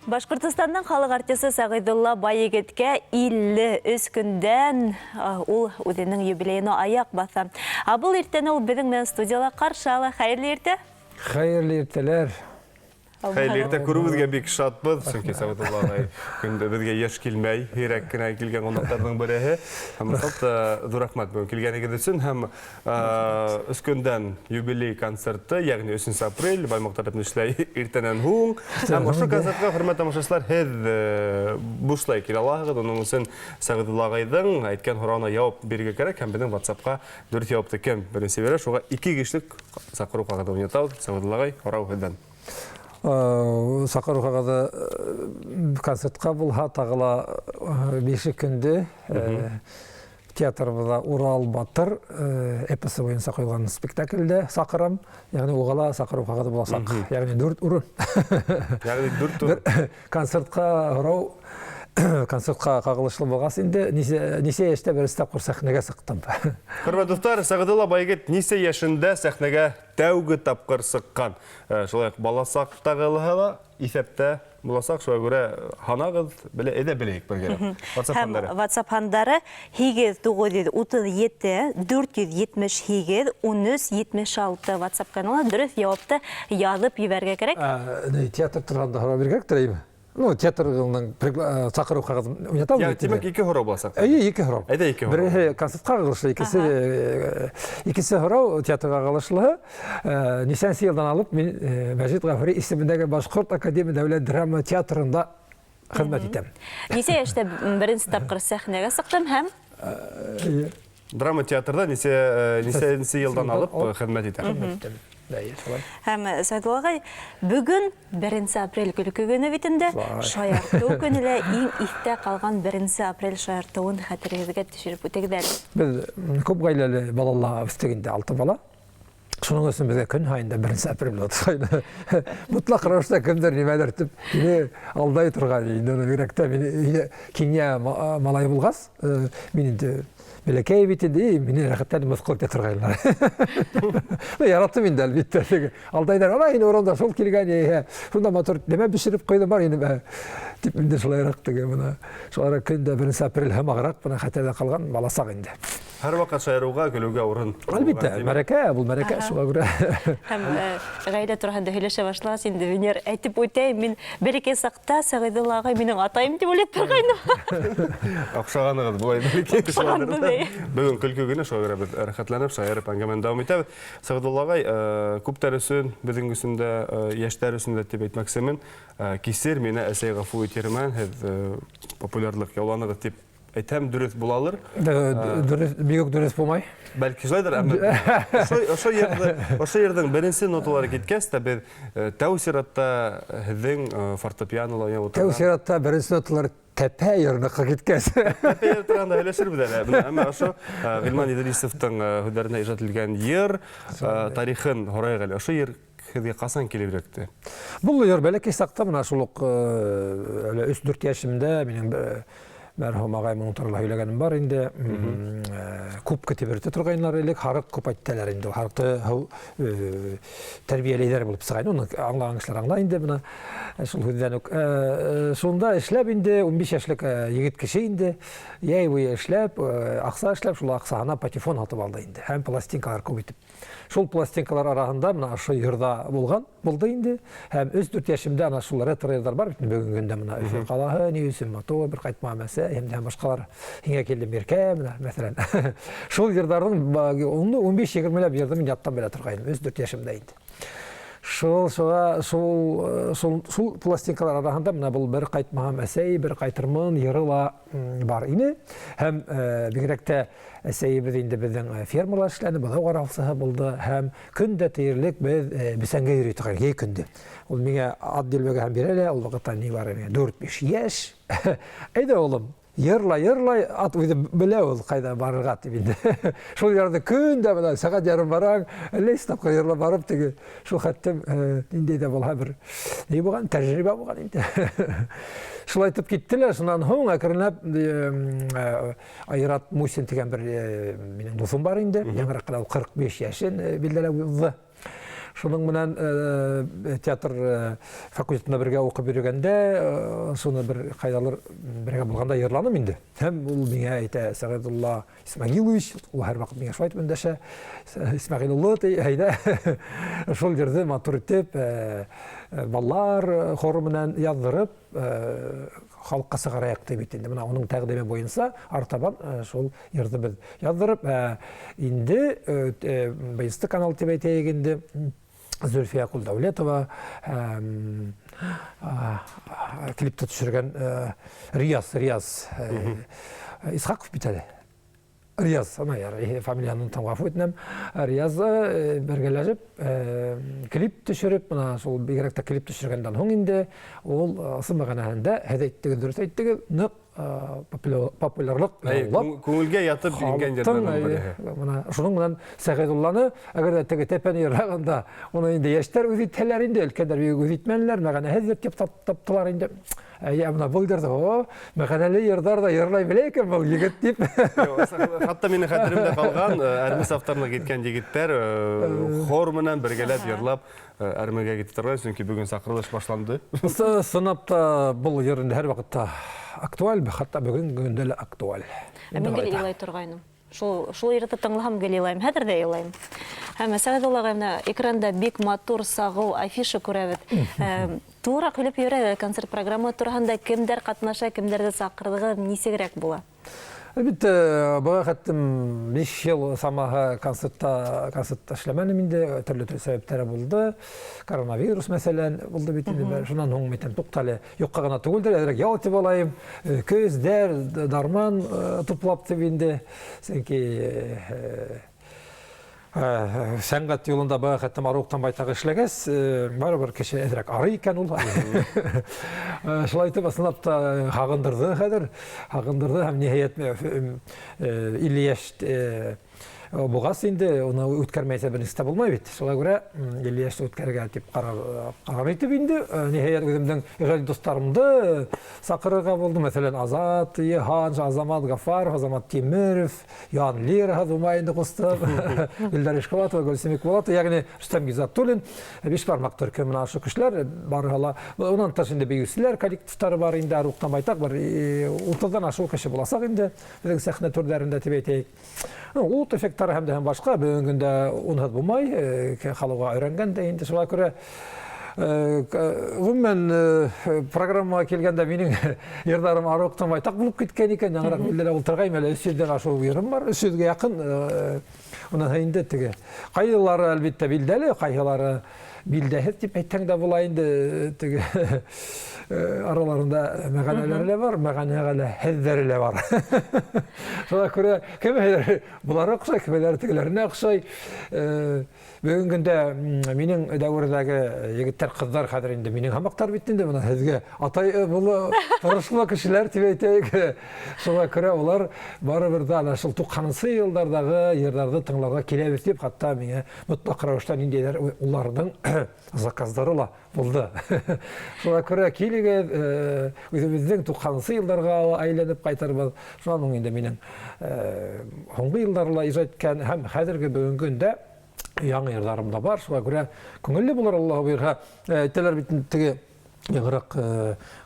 Башкортостанның халық артисты Сағидулла Байегетке 53 көндән ул үденең юбилейына аяк баса. Бұл иртәне ул безнең менән студияла каршы ала. Хәерле иртә. Хәерле иртәләр. Хәйле иртә күрүбезгә бик шатбыз, чөнки Сәгъдулла агай көндә безгә яшь килмәй, һирәк кенә килгән кунакларның береһе. Һәм зур рәхмәт бүген килгәнегез өчен һәм үз көндән юбилей концерты, ягъни 3 апрель Баймактар эшләй иртәнән һуң. Һәм ошо концертка хөрмәтле тамашачылар, һез бушлай килә аласыз. Уның өчен Сәгъдулла агайның әйткән һорауына җавап бирергә кирәк һәм безнең WhatsApp-ка 4 җавапты кем беренче бирә, шуга 2 кишлек сакыру кагыды уйнатабыз. Сәгъдулла агай һорау һездән. Сақарухағада концертқа бұлға тағыла 5 күнде театрымызда Урал Батыр эпосы бойынша қойылған спектакльде сақырам. Яғни оғала Сақарухағада боласақ. Яғни 4 ұрын. Яғни 4 ұрын. Концертқа қағылышылы болғас енді несе еште бір істеп құр сәхнеге сықтым. Құрметті достар, Сағидулла Байегет несе яшында сәхнеге тәуге тапқыр сыққан. Шулай баласақтағылыға исәпті боласақ, шуға көре ханағыз әді білейік біргері. WhatsApp-хандары 8-937-478-13-76 WhatsApp каналы дұрыс жауапты язып еберге керек. Театр тұрғанда ғара берген тұрайым. Театрның сақыру қағазын ойнатам. Демек 2 хорау боласақ? 2 хорау. Әйді 2 хорау? Бірі концертқа қағылышлы, екісі хорау театрға қағылышлығы. Несенсі елдан алып, мен Мәжит Ғафари исеміндегі Башқұрт Академия дәулет драма театрында қызмет етем. Несе ешті бірінші тапқыр сәхнеге сықтым һәм? Драма театрда несе елдан алып қызмет етем. Һәм Сәгъдулла агай, бүгін 1 апрель күні битендә шаярту көнелә иң истә калган 1 апрель шаяртуын хәтерегезгә төшереп үтегез. Без күп гаиләле балалар үстегендә 6 бала. Шуның өчен безгә көн һайында 1 апрель утырган. Мутлак рәвештә кемдер нимәдер дип, мине алдай торган инде йөрәктә мине киня малай булгас, мин инде Беләкәй битенде, мине рәхәттән мыскыл торганнар. Яраттым инде әлбәттә. Алдайдар, ана инде орында шул килгән, шунда мотор нәмә бишереп куйдым бар инде. Дип инде шулайрак диген менә. Шулар көндә 1 апрель һәм аграк менә хәтәдә калган баласак инде. Һәр вакыт шаярууга, көлүгә урын. Әлбәттә, мәрәкә, бу мәрәкә шуга күрә. Һәм гаилә торганда һөйләшә башлас инде, Венер әйтеп үтәм, мин бер-ике сакта Сәгъдулла агай минең атайым дип уйлап торгайным. Акшаганыгыз булай бер-ике. Бүгін күлкі күні шоға көрі біз әрқатланып, шайырып әңгімен дауым етеміз. Сәгъдулла агай, күптер үсін, біздің үсінде, яштар үсінде деп айтмақсымын, кесер мені әсей ғафу етермен, популярлық яуланығы деп айтам дүрес болалыр. Бигок дүрес болмай? Бәлкі жайдар, ошо ердің бірінші ноталары кеткес, біз тәу сиратта біздің фортепианолы ойнап отырған. Тәу сиратта бірінші ноталары Тәпә ерныққа кеткәс. Тәпә ер тұрғанда өлешір біз әлі. Әмі ошо Ғилман Идрисовтың хүдәріне ижатылған ер тарихын хорайық әлі. Ошо ер хізге қасан келебіректі? Бұл ер бәләкей сақта мұна шулық 3-4 яшымда менің мәрхум ағай мұның тұрыла сөйлегенім бар енді. Көп кетебірді тұрғайынлар елек, харық көп айтталар енді. Харықты тәрбиелейдер болып сығайын. Оны аңлағаншылар аңла енді бұна. Сонда эшләп инде 15 яшьлек егет кеше инде яй буе эшләп, акса эшләп, шул аксаны патефон атып алды инде. Һәм пластинкалар күп итеп. Шул пластинкалар арасында менә ошо йырда булды инде. Һәм 3-4 яшемдә ана шул ретро-йырдар бар бит бүгенге көндә менә Өфе калаһы, Ньюсен мотор, бер кайтма мәсә, һәм дә башкалар. Һиңә килдем Беркә менә мәсәлән. Шул йырдарның 15-20 ләп йырды мин яттан белә торгайным 3-4 яшемдә инде. Шул пластинкалар арасында менә бул бер кайтмаган әсәй, бер кайтырмын йырыла бар ине. Һәм бигрәктә әсәйебез инде безнең фермалар эшләне, бала каралсаһы булды. Һәм көндә тиерлек без бисәнгә йөри торган көндә. Ул миңа ат дилбәгә һәм бирәлә, ул вакытта ни бар ине 4-5 яшь. Әйдә улым, Йырлай, ат үзе белә ул кайда барырга дип инде. Шул ярда көндә менә сәгать ярым бараң, лес тапка йырлап барып теге шул хәттем инде дә булһа бер ни булган тәҗрибә булган инде. Шулай итеп киттеләр, шуннан һуң әкренләп Айрат Мусин дигән бер минем дусым бар инде. Яңгырак 45 яшен билдәләп узды. Шуның менән театр факультетына бергә укып йөргәндә, шуны бер кайдалыр бергә булганда йырланым инде. Һәм ул миңа әйтә, Сәгыйдулла Исмәгилович, ул һәр вакыт миңа шулай өндәшә. Исмәгилулла әйдә, шул җирдә матур итеп, баллар хоры менән яздырып, халыкка сыгараяк дип әйтте. Менә аның тәкъдиме буенча артабан шул йырды без яздырып, инде Бейсты канал дип әйтәйек инде. Зөлфия Кулдәүләтова клипты төшергән Рияз Исхаков бит әле. Рияз, ана фамилияны там гафу итнем. Рияз бергәләшеп клип төшереп, менә шул бигрәк тә клип төшергәндән соң инде ул ысым мәгънәһендә әйтте, дөрес әйтте, нык популярлык Күңелгә ятып ингән җирләрдән бире. Менә шуның белән Сәгыйдулланы әгәр теге тәпәне яраганда, уны инде яшьтәр үз иттеләр инде, өлкәннәр үз итмәннәр, мәгънәһез дип таптылар инде. Я менә булдырды, мәгънәле йырдар да йырлай белә икән бу егет дип. Хатта мине хәтеремдә калган, Әрмис авторлык иткән егетләр хор менән бергәләп йырлап әрмегә китеп торган, чөнки бүген сакрылыш башланды. Сынапта бул йыр инде һәр вакытта актуаль, хатта бүген көндә лә актуаль. Мин гел илай торгайным. Шул йырды тыңлаһам гел илайм, хәзер дә илайм. Һәм Сәгыйдуллага менә экранда бик матур сагыл афиша күрәбез. Тура килеп йөрә концерт программы турында кемдер катнаша, кемдерде сакырдыгы нисегрәк була. Әлбәттә, бага хәттем 5 ел самаһы концертта эшләмәнем инде, төрле сәбәпләр булды. Коронавирус мәсәлән булды бит инде. Шуннан һуң митем туктале. Юкка гына түгелдер, әзрәк ял итеп алайым. Көздәр, дарман туплап дип инде. Чөнки сәнгать юлында бага хәттем аруктан байтак эшләгәс, барыбер кеше әзрәк арый икән ул. Шулай итеп сынапта хагындырды хәзер. Хагындырды һәм ниһаять 50 яшь бугас инде, уны үткәрмәйсә бернисә булмай бит. Шуңа күрә 50 яшь үткәргә дип карар итеп инде, ниһаять үземнең игътибар достарымды сакырырга булды. Мәсәлән, Азат, Йыхан, Азамат Гафаров, Азамат Тимиров, Ян Лир, Хазумай инде кустып, Илдар Ишкалатова, Гөлсем Икбулатова, ягъни Рөстәм Гизатуллин, биш бармак төркем менә шу кешеләр барыгыла. Унан тыш инде бигүсләр коллективтары бар инде, аруктан байтак бар. 30-дан ашу кеше буласак инде, безнең сәхнә төрләрендә дип әйтәйек. Ут эффекттары һәм дә башка бүгенге көндә унһыз булмай, халыга өйрәнгән дә инде шулай күрә. Гомумән программага килгәндә минең йырдарым аруктан байтак булып киткән икән, яңарак билдәле ултыргайм әле 300-дән ашу йырым бар, 300-гә якын. Унан инде теге кайылары әлбәттә билдәле, кайылары билдәһез дип әйтсәң дә була инде, теге араларында мәгънәләре бар, мәгънәләре һәззәре бар. Шуңа күрә кемәләр булар оҡшай, кемәләр тегеләренә оҡшай. Бүгенге көндә минең дәүрдәге егеттәр, кызлар хәзер инде минең һамактар бит инде, менә һезгә атай булы тырышлы кешеләр дип әйтәйек. Шуңа күрә улар барыбер дә ана шул 90-нчы еллардагы йырдарды тыңларга киләбез дип, хатта миңа мотлак рәвештә ниндәйләр уларның заказдары ла булды. Шуңа күрә килегез, үзебезнең 90-нчы елларга әйләнеп кайтарбыз. Шуның инде минең һуңгы елларда иҗат иткән һәм хәзерге бүгенге көндә яңа йырдарым да бар. Шуңа күрә күңелле булыр, Аллаһ бирһә. Әйтәләр бит теге ягырак,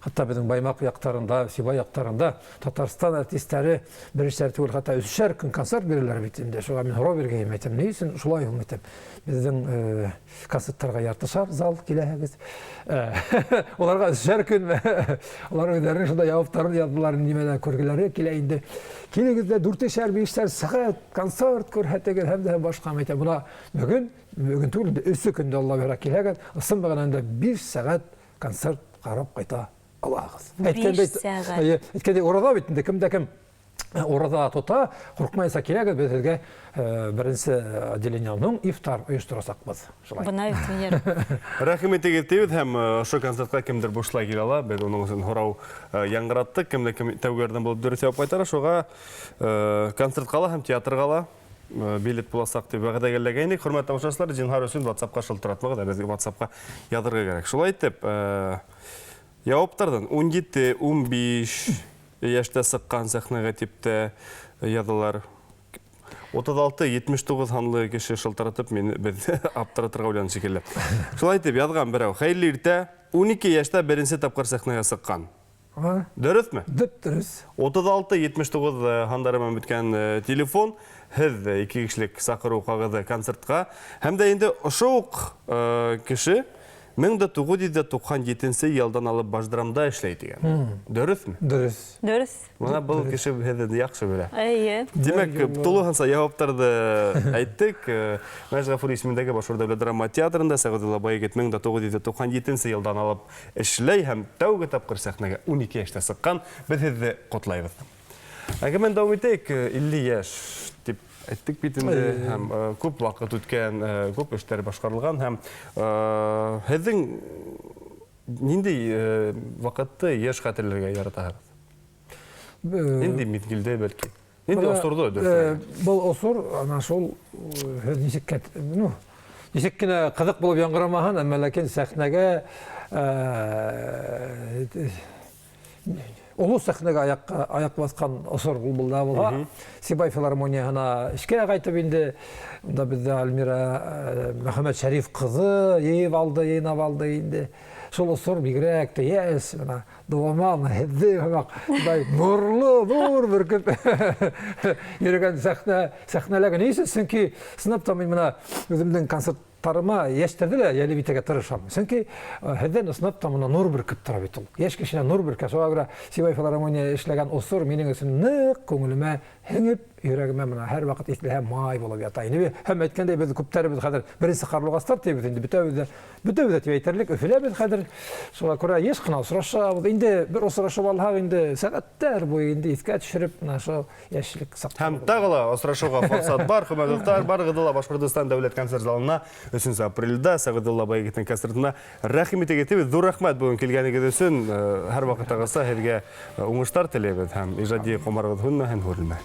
хатта безнең Баймак яктарында, Сибай яктарында Татарстан артистлары беришәр түгел, хатта 3-шәр көн концерт бирәләр бит инде. Шуңа мин һорау биргән әйтәм, ни өчен шулай әйтәм. Безнең концертларга яртышар зал киләһегез. Уларга 3-шәр көн, улар үзләренең шунда яваптарын яздылар, нимәләр күргеләре килә инде. Килегездә 4-шәр 5-шәр сәгать концерт күрһәтегез һәм дә башка әйтәм. Буна бүген түгел, 3 көндә Алла бирә киләгән, ысым баганында 5 сәгать концерт карап кайта алабыз. Әйткәндә урада бит инде кемдә кем урада тота, куркмайса киләгез безгә беренче отделениеның ифтар оештырасакбыз. Шулай. Бына ифтар. Рәхмәт итегез һәм шу концертка кемдер бушлай килә ала, без уның өчен һорау яңгыраттык, кемдә кем тәүгәрдән булып дөрес җавап кайтара, шуга концерт кала һәм театр кала. Билет буласак дип вәгъдә итгәнлек. Хөрмәтле тамашачылар, җинһар өчен WhatsApp-ка шылтыратмагыз, безгә WhatsApp-ка язырга кирәк. Шулай итеп, яуаптардан 17-15 яшьтә сыккан сәхнәгә типтә язылар. 36-79 ханлы кеше шылтыратып мен біз аптыратырға ойлан шекелі. Шулай айтып ядған бірау. Хайлы ирте 12 яшта бірінші тапқыр сәхнеге сыққан. Дөріс ме? Дөріс. 36-79 хандарымен біткен телефон, һез 2 кішілік сақыру қағыды концертқа. Hem de енді ұшуық кіші 1997 елдан алып баждырамда эшлейді деген. Дөріс ме? Дөріс. Дөріс. Мұна бұл кіші һезді яқшы біле. Әйе. Демек, толығанса яуаптарды айттық. Мәж Ғафур исеміндегі Башқұрт дәулет драма театрында Сағадулла Байгет 1997 елдан алып эшлей һәм тәуге тапқыр сәхнеге 12 яшта сыққан. Біз һезді қотлайбыз. Әгемен дауым етейік 50 яш деп айттық бетінде һәм көп вақыт өткен, көп эштер башқарылған һәм һездің нендей вақытты еш қатерлерге яратағыз? Нендей мезгілде бәлки? Нендей осырды өдірсі? Бұл осыр, ана шол несеккені қызық болып яңғырамахан, әмәләкен сәхнеге Олу сәхнеге аяқ басқан осыр бұлда болға. Сибай филармонияғына ішке қайтып енді, онда бізді Альмира Мөхәммәд Шәриф қызы ейіп алды, ейінап алды енді. Сол осыр бигірәкті, ес, дуаман, әдді, нұрлы, нұр бір көп ереген сәхнелеген ейсіз. Сөнки сыныпта мен өзімдің концерттарыма ештерді әлі бітеге тұрышам. Сөнки әдден сыныпта нұр бір көп тұра бет ол. Еш кешіне нұр бір кәс. Оға күрі Сибай филармония ішлеген осыр менің өсін нық көңіліме хеңіп, үйрегіме әр вақыт естілі май болып ятайын. Әм әйткендей біз көптәрі біз қадыр бірінші қарлыға старт дейбіз. Енді бүтәуді тевейтерлік өфілі біз қадыр. Соға күрі еш қына осыраша. Енді бір осыраша балғақ енді сәғаттар бойы енді еске түшіріп, яшілік сақтар. Һәм тағыла осырашуға форсат бар, қымадықтар бар ғыдыла Башқұртстан дәулет концерт залына 3 апрельда Сағадулла Байгеттің концертына рәхимет етебіз. Зор рахмет бүгін келгенігіз үшін әр вақыт ағаса әзге оңыштар тілебіз һәм ижади қомарғыз хүнна һәм көрілме.